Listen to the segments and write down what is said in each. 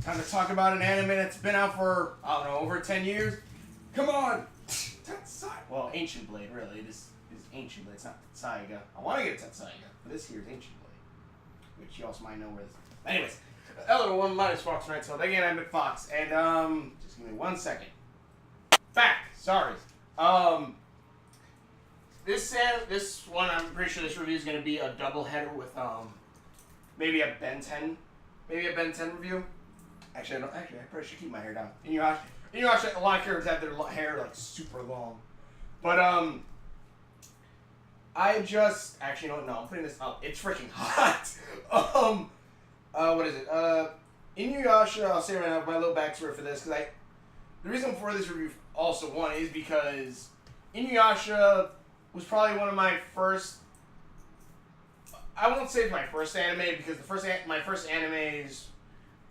Time to talk about an anime that's been out for, I don't know, over 10 years. Come on! Tetsaiga. Well, Ancient Blade, really. It is Ancient Blade. It's not Tetsaiga. I want to get Tetsaiga, but this here is Ancient Blade. Which you also might know where this is. Anyways, hello everyone, my name is Fox Night Tail. Again, I'm McFox. And, just give me 1 second. Back! Sorry. This one, I'm pretty sure this review is going to be a double header with, maybe a Ben 10. Maybe a Ben 10 review. Actually, I probably should keep my hair down. Inuyasha, a lot of characters have their hair, like, super long. But, actually, no, I'm putting this up. It's freaking hot. What is it? Inuyasha, I'll say right now, my little backstory for this, because the reason for this review also, one, is because Inuyasha was probably one of my first, I won't say it's my first anime, because my first animes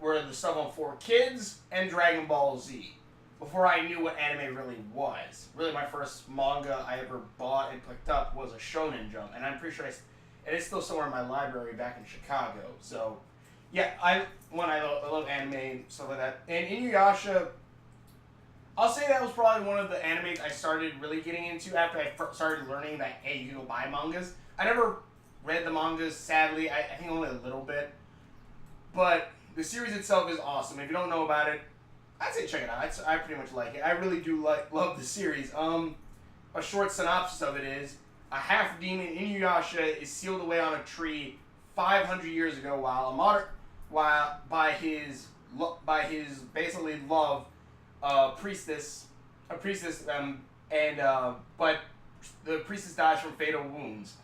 were the stuff on 4Kids and Dragon Ball Z, before I knew what anime really was. Really, my first manga I ever bought and picked up was a Shonen Jump, and I'm pretty sure it is still somewhere in my library back in Chicago. So, yeah, I love anime and stuff like that. And Inuyasha, I'll say that was probably one of the animes I started really getting into after I started learning that, hey, you can go buy mangas. I never read the mangas, sadly. I think only a little bit. But the series itself is awesome. If you don't know about it, I'd say check it out. I pretty much like it. I really do love the series. A short synopsis of it is, a half-demon Inuyasha is sealed away on a tree 500 years ago by his basically love, priestess, but the priestess dies from fatal wounds.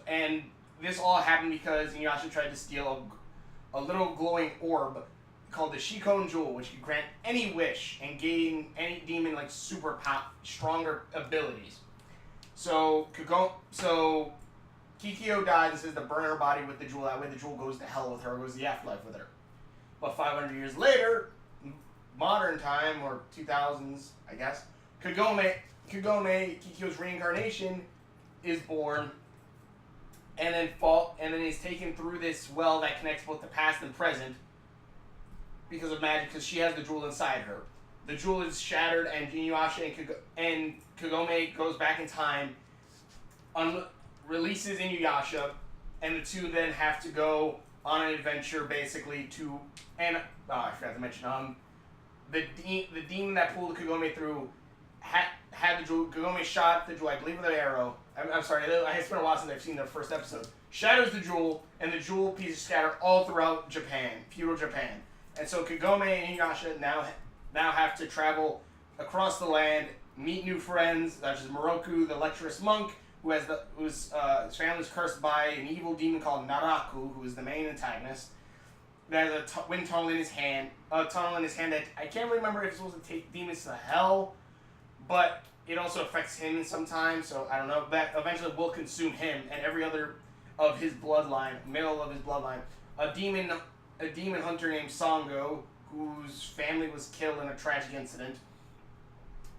And this all happened because Inuyasha tried to steal a little glowing orb called the Shikon Jewel, which could grant any wish and gain any demon like stronger abilities. So Kikyo died and says to burn her body with the jewel. That way the jewel goes to hell with her, goes to the afterlife with her. But 500 years later, modern time, or 2000s, I guess, Kagome, Kikyo's reincarnation, is born, and then is taken through this well that connects both the past and present because of magic, because she has the jewel inside her. The jewel is shattered, and Inuyasha and Kagome goes back in time, releases Inuyasha, and the two then have to go on an adventure, basically, I forgot to mention, the demon that pulled Kagome through had the jewel. Kagome shot the jewel, I believe, with an arrow. I'm sorry, it's been a while since I've seen the first episode. Shatters the jewel, and the jewel pieces scatter all throughout Japan, feudal Japan. And so Kagome and Inuyasha now have to travel across the land, meet new friends, such as Moroku, the lecherous monk, his family's cursed by an evil demon called Naraku, who is the main antagonist. That has a wind tunnel in his hand. That I can't remember if it's supposed to take demons to hell, but it also affects him sometimes, so I don't know. That eventually will consume him and every other of his bloodline, male of his bloodline. A demon hunter named Sango, whose family was killed in a tragic incident,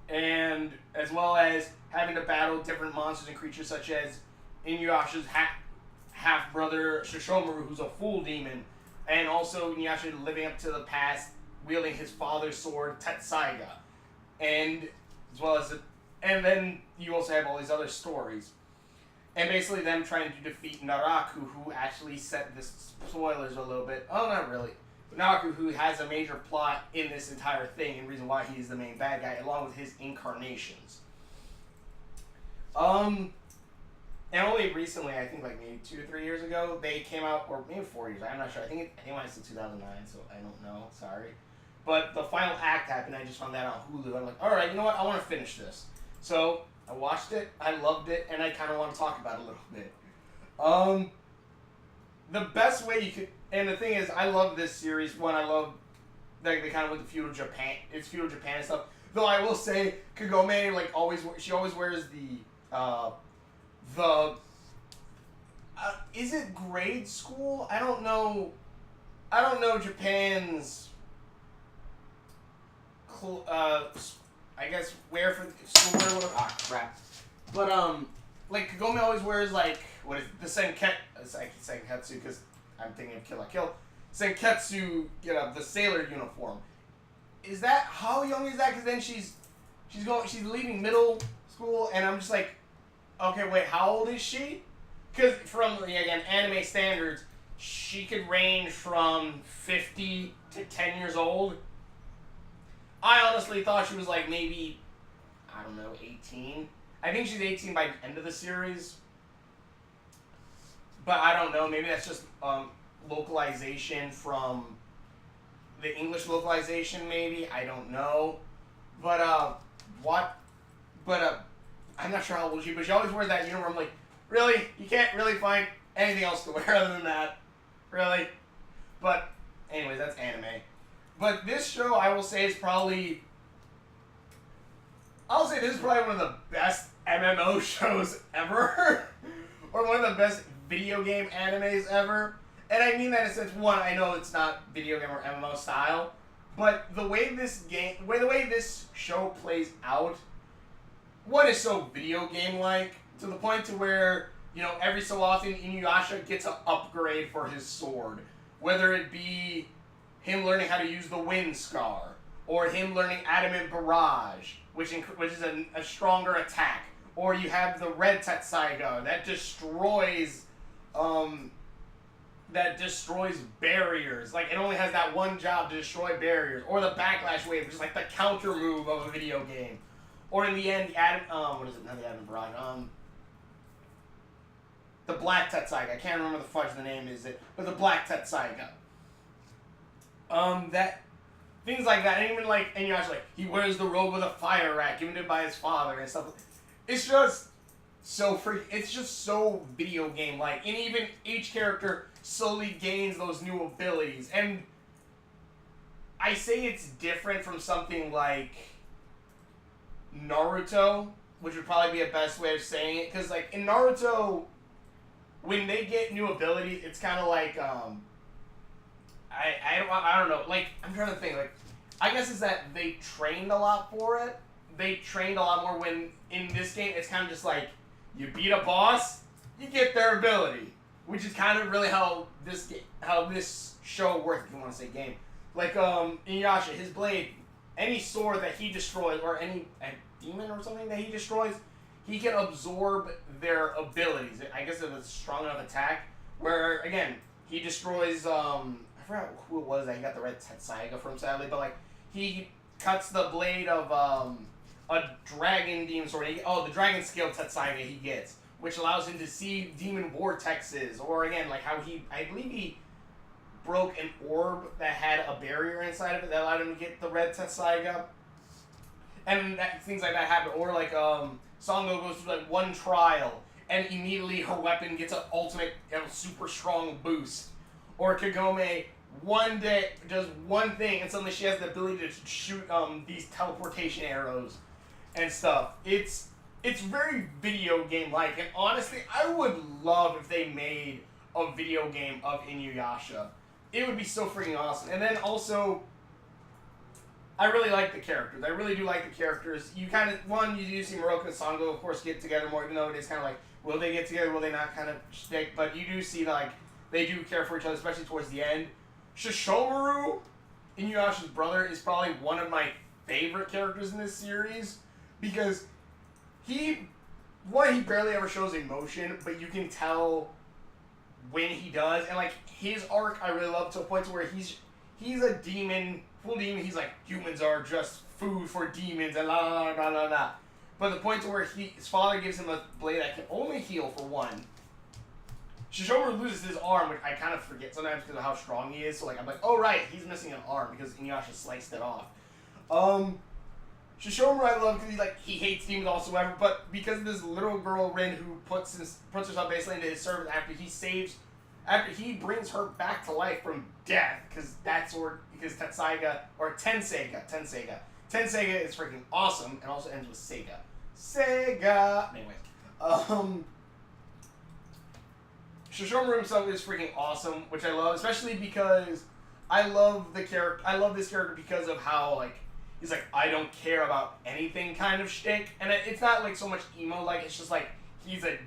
and as well as having to battle different monsters and creatures such as Inuyasha's half-brother Shishomaru, who's a fool demon, and also Inuyasha living up to the past, wielding his father's sword, Tetsaiga. And then you also have all these other stories. And basically them trying to defeat Naraku, who actually set this, spoilers a little bit, oh not really, but Naraku, who has a major plot in this entire thing, and reason why he's the main bad guy, along with his incarnations. And only recently, I think like maybe 2 or 3 years ago, they came out, or maybe 4 years, I'm not sure, I think it might have been 2009, so I don't know, sorry. But the final act happened, I just found that on Hulu. I'm like, alright, you know what, I want to finish this. So, I watched it, I loved it, and I kind of want to talk about it a little bit. The best way you could, and the thing is, I love this series. One, I love that they kind of went to feudal Japan, it's feudal Japan and stuff. Though I will say, Kagome, like, she always wears is it grade school? I don't know Japan's, I guess, wear for school wear, whatever. Ah, crap. But, like, Kagome always wears, like, what is it, the Senketsu, because I'm thinking of Kill la Kill. Senketsu get up the sailor uniform. Is that how young is that? Because then she's leaving middle school, and I'm just like, okay, wait, how old is she? Because from again anime standards, she could range from 50 to 10 years old. I honestly thought she was like maybe, I don't know, 18. I think she's 18 by the end of the series. But I don't know, maybe that's just localization from the English localization, maybe. I don't know. But, I'm not sure how old she is, but she always wears that uniform. I'm like, really? You can't really find anything else to wear other than that? Really? But, anyways, that's anime. But this show, I will say, is probably... I'll say this is probably one of the best MMO shows ever. Or one of the best video game animes ever. And I mean that in a sense, one, I know it's not video game or MMO style, but the way this show plays out, one is so video game-like, to the point to where, you know, every so often Inuyasha gets an upgrade for his sword. Whether it be him learning how to use the Wind Scar, or him learning Adamant Barrage, which is a stronger attack. Or you have the Red Tetsaiga that destroys barriers. Like, it only has that one job to destroy barriers. Or the Backlash Wave, which is like the counter move of a video game. Or in the end, what is it? Not the Adamant Barrage. The Black Tetsaiga. I can't remember the fudge the name is it, but the Black Tetsaiga. Things like that. And even like Inuyasha, like, he wears the robe with a fire rat given to him by his father and stuff. It's just so it's just so video game like, and even each character slowly gains those new abilities. And I say it's different from something like Naruto, which would probably be a best way of saying it, because like in Naruto, when they get new abilities, it's kind of like I don't know, like, I'm trying to think, like, I guess it's that they trained a lot for it. They trained a lot more. When in this game, it's kind of just like, you beat a boss, you get their ability, which is kind of really how this show works, if you want to say game. Like, Inuyasha, his blade, any sword that he destroys, or a demon or something that he destroys, he can absorb their abilities. I guess if it's a strong enough attack, where, again, he destroys, I forgot who it was that he got the Red Tetsaiga from, sadly, but, like, he cuts the blade of, a dragon demon sword. The dragon scale Tetsaiga he gets, which allows him to see demon vortexes, or, again, like, how I believe he broke an orb that had a barrier inside of it that allowed him to get the Red Tetsaiga. And things like that happen. Or, like, Sango goes through, like, one trial, and immediately her weapon gets an ultimate, super strong boost. Or Kagome one day does one thing, and suddenly she has the ability to shoot these teleportation arrows and stuff. It's very video game-like, and honestly, I would love if they made a video game of Inuyasha. It would be so freaking awesome. And then also, I really like the characters. I really do like the characters. You do see Moroka and Sango, of course, get together more, even though it is kind of like, will they get together, will they not, kind of stick, but you do see, like, they do care for each other, especially towards the end. Shishomaru, Inuyasha's brother, is probably one of my favorite characters in this series, because he barely ever shows emotion, but you can tell when he does, and, like, his arc I really love, to a point to where he's a demon, full demon. He's like, humans are just food for demons, and la la la la la. But the point to where his father gives him a blade that can only heal for one. Shishomaru loses his arm, which I kind of forget sometimes because of how strong he is. So, like, I'm like, oh right, he's missing an arm because Inuyasha sliced it off. Shishomaru I love because he hates demons whatsoever, but because of this little girl Rin who puts herself basically into his service after he brings her back to life from death, because Tetsaiga, or Tenseiga is freaking awesome, and also ends with Sega. Anyways, Shishomaru himself is freaking awesome, which I love, especially because I love this character because of how, like, he's like, I don't care about anything kind of shtick, and it's not like so much emo, like, it's just like, he's a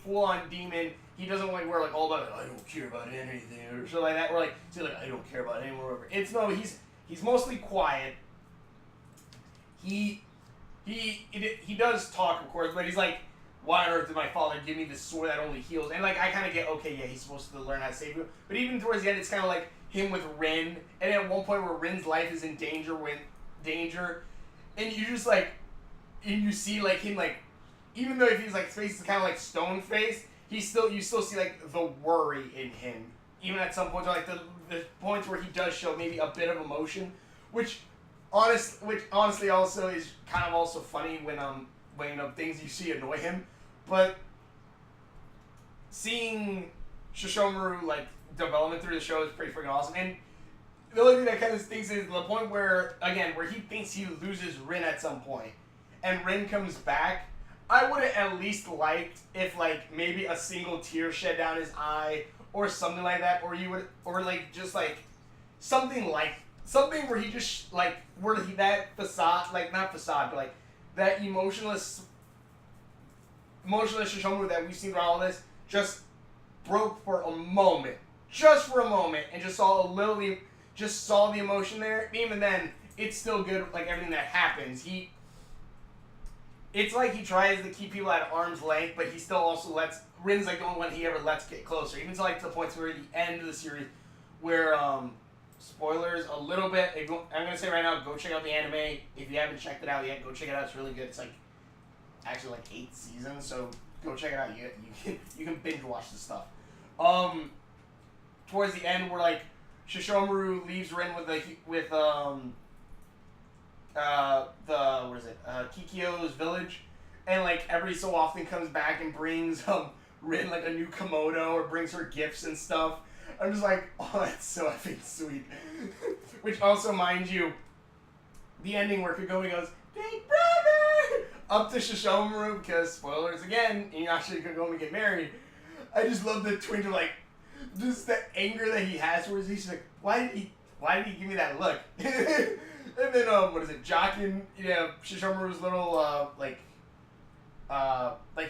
full-on demon. He doesn't like wear like all about I don't care about anything or something like that. Or like say like I don't care about anyone or whatever. It's no, he's mostly quiet. He does talk, of course, but he's like, why on earth did my father give me this sword that only heals? And like I kind of get, okay, yeah, he's supposed to learn how to save you. But even towards the end, it's kind of like him with Rin, and at one point where Rin's life is in danger, and you just like, and you see like him like, even though if he's like his face is kind of like stone face, you still see like the worry in him. Even at some points, like the points where he does show maybe a bit of emotion, which honestly also is kind of also funny when things you see annoy him. But seeing Shishomaru like development through the show is pretty freaking awesome. And the only thing that kind of stinks is the point where he thinks he loses Rin at some point, and Rin comes back. I would have at least liked if like maybe a single tear shed down his eye or something like that, or like just like something where he just like that facade, like not facade, but like that emotionless Shishomaru that we've seen throughout all this just broke for a moment, and just saw the emotion there. Even then, it's still good. Like everything that happens, it's like he tries to keep people at arm's length, but he still also lets Rin's like the only one he ever lets get closer. Even to like to the points where the end of the series, where spoilers a little bit. I'm gonna say right now, go check out the anime. If you haven't checked it out yet, go check it out. It's really good. It's like actually like 8 seasons, so go check it out. You can binge watch this stuff. Towards the end, where like Shishomaru leaves Rin Kikyo's village, and like every so often comes back and brings Rin like a new Komodo or brings her gifts and stuff. I'm just like, oh, that's so effing sweet. Which also, mind you, the ending where Kagome goes, "Big brother!" up to Shishomaru, because, spoilers again, Inuyasha and Kagome get married. I just love the twinge of, like, just the anger that he has towards he's like, why did he give me that look? And then, Jockin, Shishomaru's little, like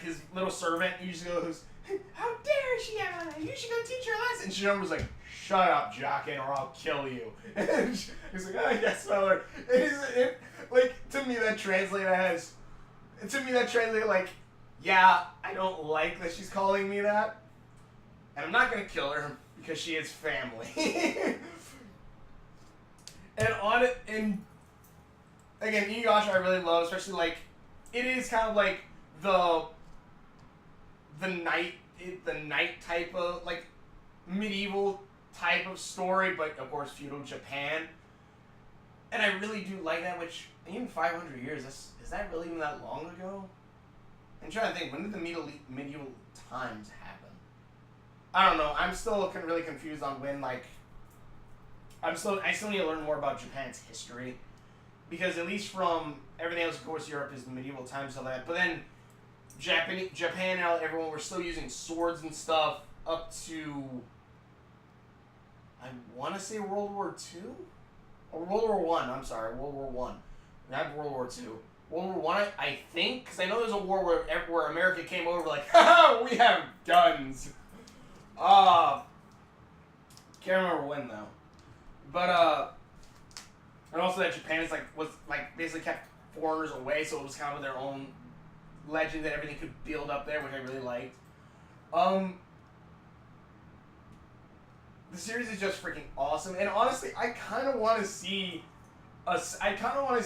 his little servant, he just goes, how dare she have that? You should go teach her a lesson. And Shishomaru's like, shut up, Jockin, or I'll kill you. And he's like, oh, yes, my lord. Like, to me that translated like, yeah, I don't like that she's calling me that. And I'm not going to kill her because she is family. And again, Inuyasha I really love, especially like, it is kind of like the night type of, like, medieval type of story, but of course feudal Japan. And I really do like that, which, even 500 years, is that really even that long ago? I'm trying to think, when did the medieval times happen? I don't know, I'm still really confused on when, like, I still need to learn more about Japan's history. Because at least from everything else, of course, Europe is the medieval times and all that. But then Japan and everyone were still using swords and stuff up to, I want to say World War II? Or World War I, I'm sorry, World War I. Not World War II. World War I, I think, because I know there's a war where America came over like, haha, we have guns. Can't remember when though. But, and also that Japan was basically kept foreigners away, so it was kind of their own legend that everything could build up there, which I really liked. The series is just freaking awesome, and honestly, I kind of want to see a second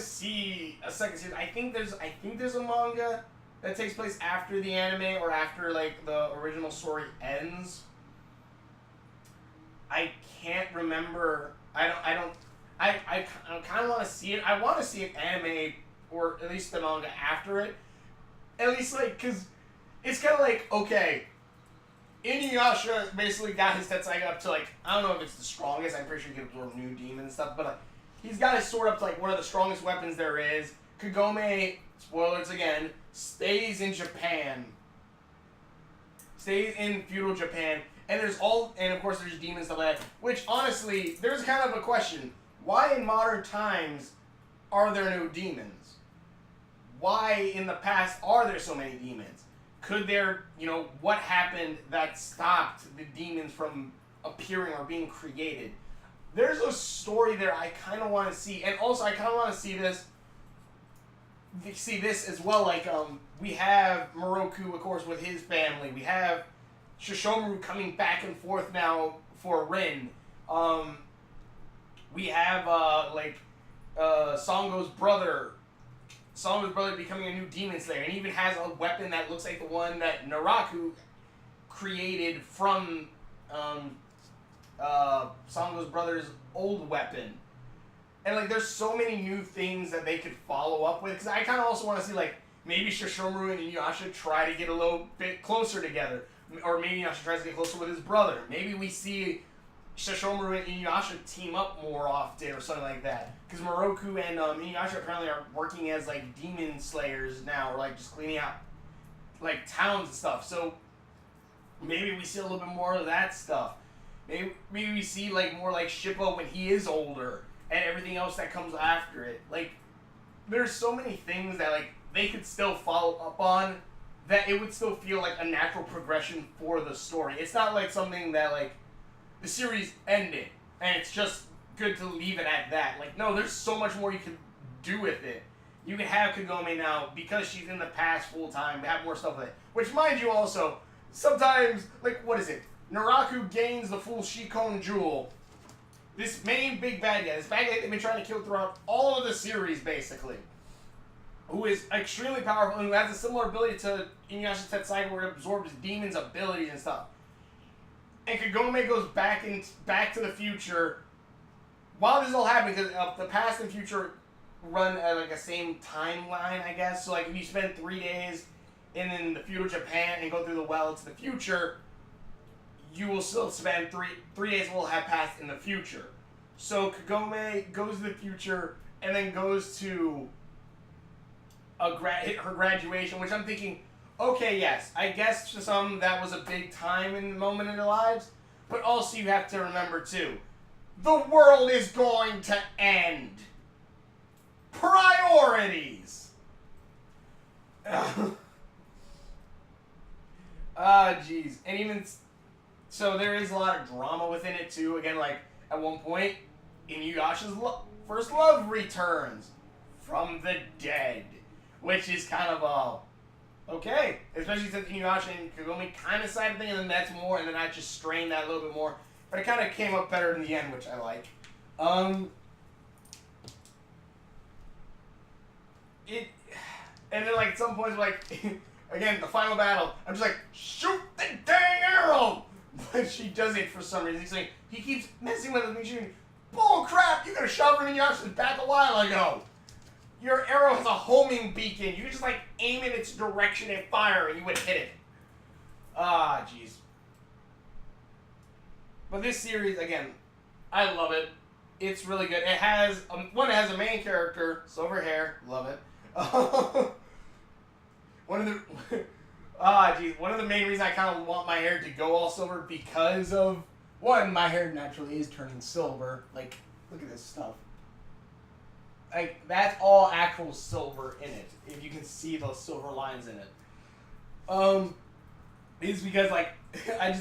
series. I think there's a manga that takes place after the anime or after like the original story ends. I can't remember. I kind of want to see it. I want to see an anime or at least the manga after it. At least like, cause it's kind of like, okay, Inuyasha basically got his Tetsaiga up to like, I don't know if it's the strongest. I'm pretty sure he can absorb new demons and stuff, but like, he's got his sword up to like one of the strongest weapons there is. Kagome, spoilers again, stays in Japan. Stays in feudal Japan. And of course there's demons and stuff like that. Which honestly, there's kind of a question. Why in modern times are there no demons? Why in the past are there so many demons? could there, what happened that stopped the demons from appearing or being created? There's a story there I kind of want to see, and also I kind of want to see this as well. Like, we have Moroku, of course, with his family. We have Shishomaru coming back and forth now for Rin. We have Songo's brother becoming a new demon slayer, and he even has a weapon that looks like the one that Naraku created from Songo's brother's old weapon. And like, there's so many new things that they could follow up with, because I kind of also want to see, like, maybe Shishomaru and Inuyasha try to get a little bit closer together, or maybe Inuyasha tries to get closer with his brother. Maybe we see Shishomaru and Inuyasha team up more often or something like that. Because Moroku and Inuyasha apparently are working as like demon slayers now, or like just cleaning out like towns and stuff. So maybe we see a little bit more of that stuff. Maybe we see like more like Shippo when he is older and everything else that comes after it. Like, there's so many things that like they could still follow up on, that it would still feel like a natural progression for the story. It's not like something that like the series ended and it's just good to leave it at that. Like, no, there's so much more you can do with it. You can have Kagome now, because she's in the past full time, have more stuff with it. Which, mind you, also, sometimes, like, what is it? Naraku gains the full Shikon Jewel. This main big bad guy, this bad guy they've been trying to kill throughout all of the series, basically, who is extremely powerful and who has a similar ability to Inuyasha Tetsaiga, where it absorbs demons' abilities and stuff. And Kagome goes back to the future while this is all happening, because the past and future run at like a same timeline, I guess. So like, if you spend 3 days in the feudal Japan and go through the well to the future, you will still spend three days will have passed in the future. So Kagome goes to the future and then goes to her graduation, which I'm thinking, okay, yes, I guess to some that was a big time in the moment in their lives, but also you have to remember too, the world is going to end. Priorities. Jeez. And even so, there is a lot of drama within it too. Again, like at one point, Inuyasha's first love returns from the dead, which is kind of okay, especially since Inuyasha and Kagome kind of side of thing, and then that's more, and then I just strained that a little bit more. But it kind of came up better in the end, which I like. And then like at some points, like again, the final battle, I'm just like, shoot the dang arrow! But she does it for some reason. He's like, he keeps messing with it, shooting. Bull crap! You could have shot him in Inuyasha's back a while ago. Your arrow has a homing beacon. You could just like aim in its direction and fire, and you would hit it. Jeez. But this series, again, I love it. It's really good. It has it has a main character, silver hair, love it. One of the main reasons I kind of want my hair to go all silver, because of one, my hair naturally is turning silver. Like, look at this stuff. Like, that's all actual silver in it. If you can see those silver lines in it. Is because like I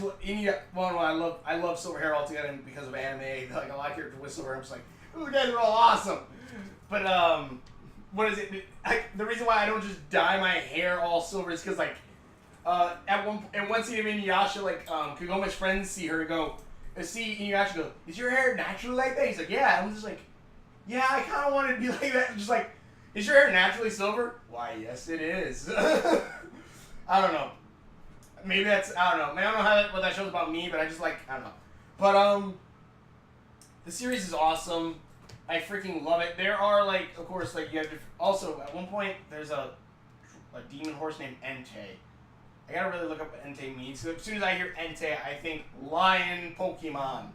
love silver hair altogether, and because of anime, like a lot of characters with silver hair, I'm just like, ooh, you guys are all awesome. But what is it? The reason why I don't just dye my hair all silver is because like in one scene of Inuyasha, like Kagome's friends see her see Inuyasha go, is your hair naturally like that? He's like, yeah. I'm just like, yeah, I kind of wanted to be like that. Just like, is your hair naturally silver? Why, yes, it is. I don't know. Maybe that's, I don't know. Maybe I don't know what that shows about me, but I just like, I don't know. But, the series is awesome. I freaking love it. There are, like, of course, like, you have to, also, at one point, there's a demon horse named Entei. I gotta really look up what Entei means. So as soon as I hear Entei, I think lion Pokemon.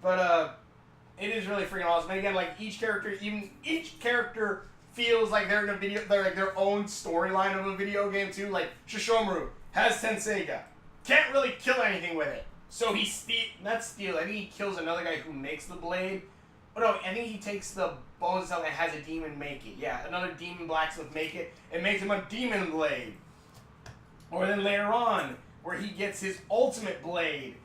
But, it is really freaking awesome. And again, like, each character feels like they're in a video, they're like their own storyline of a video game too. Like Shishomaru has Tenseiga, can't really kill anything with it, so I think he kills another guy who makes the blade, Oh no, I think he takes the bones and has a demon make it. Yeah, another demon blacksmith make it. It makes him a demon blade. Or then later on, where he gets his ultimate blade,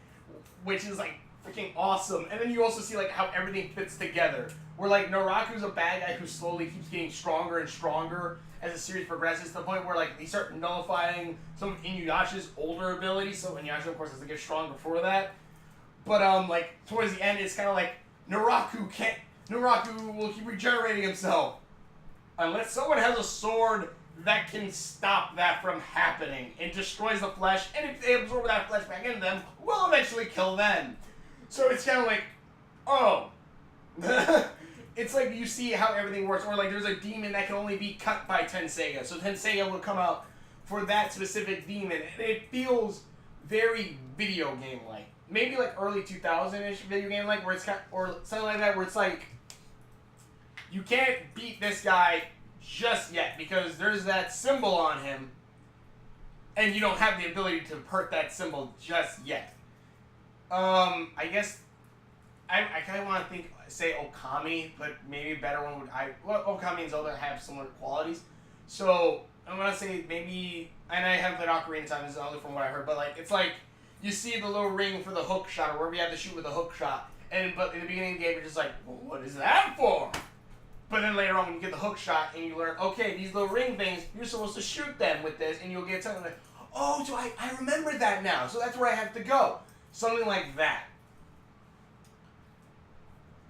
which is like freaking awesome. And then you also see like how everything fits together. Where like Naraku's a bad guy who slowly keeps getting stronger and stronger as the series progresses, to the point where like they start nullifying some of Inuyasha's older abilities. So Inuyasha, of course, has to get stronger for that. But like towards the end, it's kind of like Naraku will keep regenerating himself unless someone has a sword that can stop that from happening. It destroys the flesh, and if they absorb that flesh back into them, will eventually kill them. So it's kind of like, oh. It's like you see how everything works. Or like there's a demon that can only be cut by Tenseiya. So Tenseiya will come out for that specific demon. And it feels very video game-like. Maybe like early 2000-ish video game-like, where it's kind of, or something like that, where it's like, you can't beat this guy just yet because there's that symbol on him, and you don't have the ability to hurt that symbol just yet. I guess I kind of want to say Okami, but maybe a better one would Okami and Zelda have similar qualities. So I'm gonna say maybe, and I haven't played Ocarina of Time, this is only from what I heard, but like it's like you see the little ring for the hook shot, or wherever you have to shoot with a hook shot, but in the beginning of the game you're just like, well, what is that for? But then later on when you get the hook shot and you learn, okay, these little ring things, you're supposed to shoot them with this, and you'll get something like, oh, so I remember that now, so that's where I have to go. Something like that.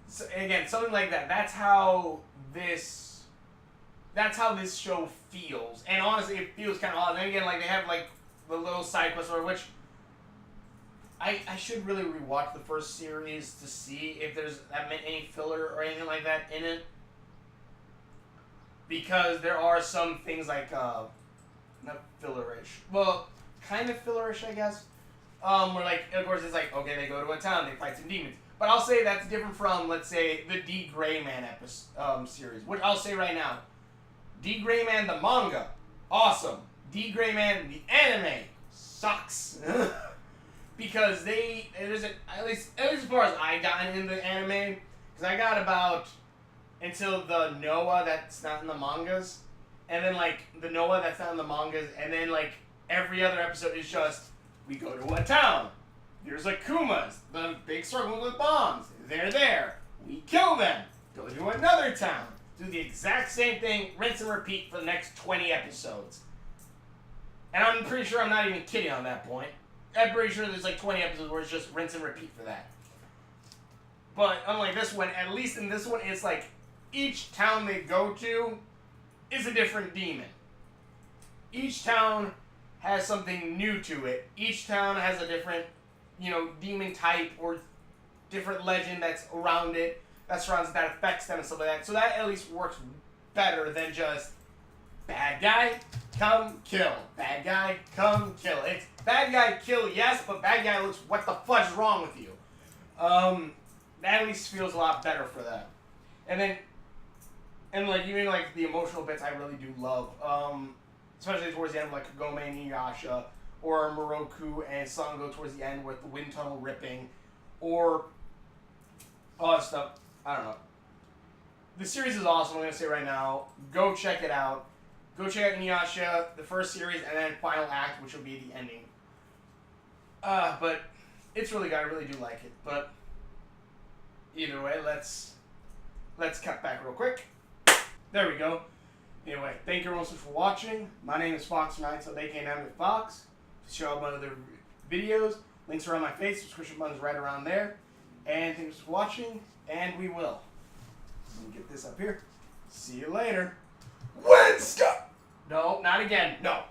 So, again, something like that. That's how this show feels. And honestly, it feels kind of odd. And then again, like they have like the little side quests, or which I should really rewatch the first series to see if there's any filler or anything like that in it. Because there are some things like not fillerish. Well, kind of fillerish, I guess. Where like, of course, it's like, okay, they go to a town, they fight some demons. But I'll say that's different from, let's say, the D. Gray Man series. Which I'll say right now. D. Gray Man, the manga, awesome. D. Gray Man, the anime, sucks. Because at least as far as I got into the anime, because I got about until the Noah that's not in the mangas, and then like the Noah that's not in the mangas, and then like every other episode is just, we go to a town. There's Akumas, the big circle with bombs. They're there. We kill them. Go to another town. Do the exact same thing, rinse and repeat for the next 20 episodes. And I'm pretty sure I'm not even kidding on that point. I'm pretty sure there's like 20 episodes where it's just rinse and repeat for that. But unlike this one, at least in this one, it's like each town they go to is a different demon. Each town has something new to it. Each town has a different, demon type or different legend that's around it, that surrounds it, that affects them and stuff like that. So that at least works better than just bad guy, come kill. Bad guy, come kill. It's bad guy, kill, yes, but bad guy looks, what the fudge is wrong with you? That at least feels a lot better for that. And like even like the emotional bits I really do love. Especially towards the end of like Kagome and Inuyasha, or Moroku and Sango towards the end with the wind tunnel ripping, or all that stuff. I don't know. The series is awesome, I'm going to say right now. Go check it out. Go check out Inuyasha, the first series, and then final act, which will be the ending. But it's really good. I really do like it. But either way, let's cut back real quick. There we go. Anyway, thank you everyone so much for watching. My name is Fox9, so they came down with Fox. To show all my other videos. Links are on my face. Subscription button's right around there. And thanks for watching, and we will. Let me get this up here. See you later. Wednesday! No, not again. No.